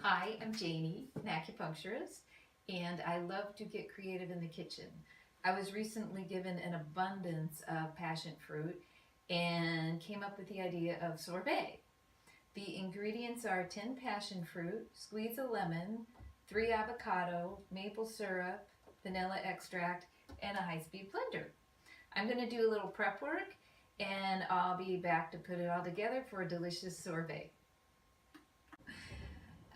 Hi, I'm Janie, an acupuncturist, and I love to get creative in the kitchen. I was recently given an abundance of passion fruit and came up with the idea of sorbet. The ingredients are 10 passion fruit, squeeze a lemon, 3 avocado, maple syrup, vanilla extract, and a high-speed blender. I'm going to do a little prep work and I'll be back to put it all together for a delicious sorbet.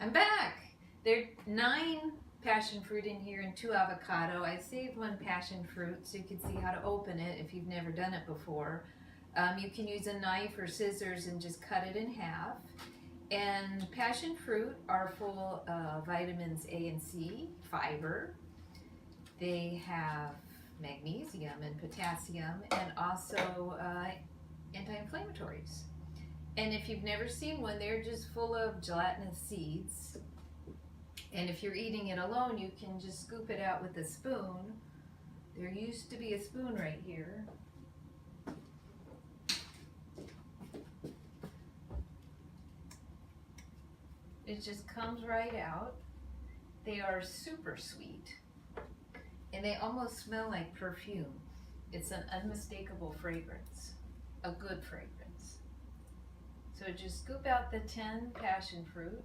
I'm back. There are 9 passion fruit in here and 2 avocado. I saved 1 passion fruit so you can see how to open it if you've never done it before. You can use a knife or scissors and just cut it in half. And passion fruit are full of vitamins A and C, fiber. They have magnesium and potassium and also anti-inflammatories. And if you've never seen one, they're just full of gelatinous seeds. And if you're eating it alone, you can just scoop it out with a spoon. There used to be a spoon right here. It just comes right out. They are super sweet. And they almost smell like perfume. It's an unmistakable fragrance, a good fragrance. So just scoop out the 10 passion fruit,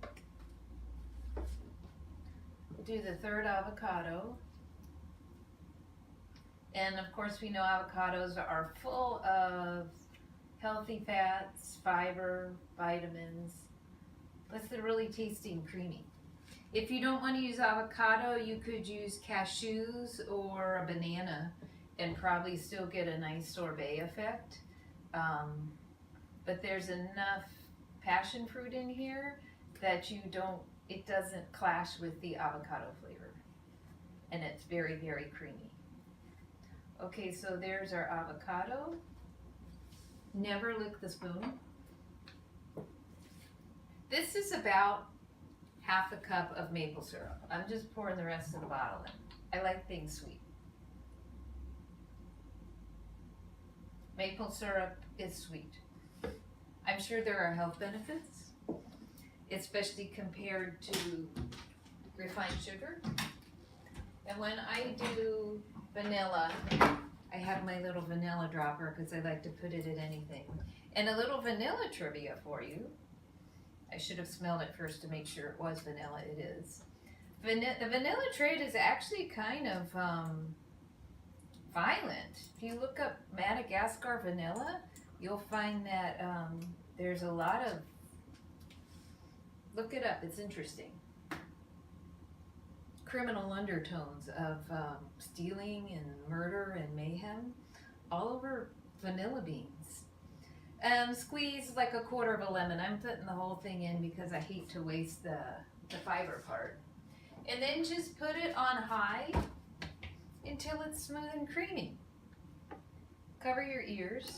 do the 3rd avocado, and of course we know avocados are full of healthy fats, fiber, vitamins, plus they're really tasty and creamy. If you don't want to use avocado, you could use cashews or a banana and probably still get a nice sorbet effect. But there's enough passion fruit in here that it doesn't clash with the avocado flavor. And it's very, very creamy. Okay, so there's our avocado. Never lick the spoon. This is about half a cup of maple syrup. I'm just pouring the rest of the bottle in. I like things sweet. Maple syrup is sweet. I'm sure there are health benefits, especially compared to refined sugar. And when I do vanilla, I have my little vanilla dropper because I like to put it in anything. And a little vanilla trivia for you. I should have smelled it first to make sure it was vanilla. It is. The vanilla trade is actually kind of violent. If you look up Madagascar vanilla, you'll find that there's a lot of, look it up, it's interesting, criminal undertones of stealing and murder and mayhem all over vanilla beans. Squeeze like a quarter of a lemon. I'm putting the whole thing in because I hate to waste the fiber part. And then just put it on high until it's smooth and creamy. Cover your ears.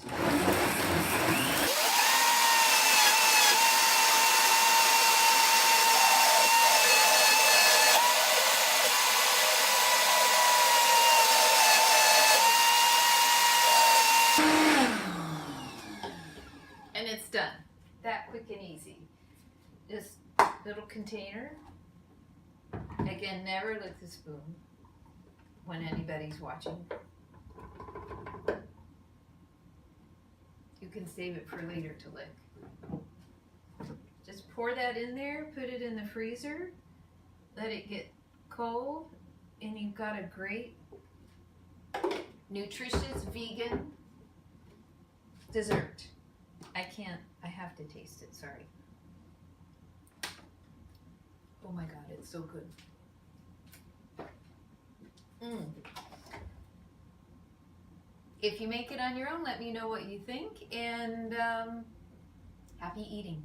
And it's done. That quick and easy. Just little container. Again, never lick the spoon when anybody's watching. You can save it for later to lick. Just pour that in there, put it in the freezer, let it get cold, and you've got a great, nutritious, vegan dessert. I have to taste it, sorry. Oh my God, it's so good. If you make it on your own, let me know what you think, and happy eating.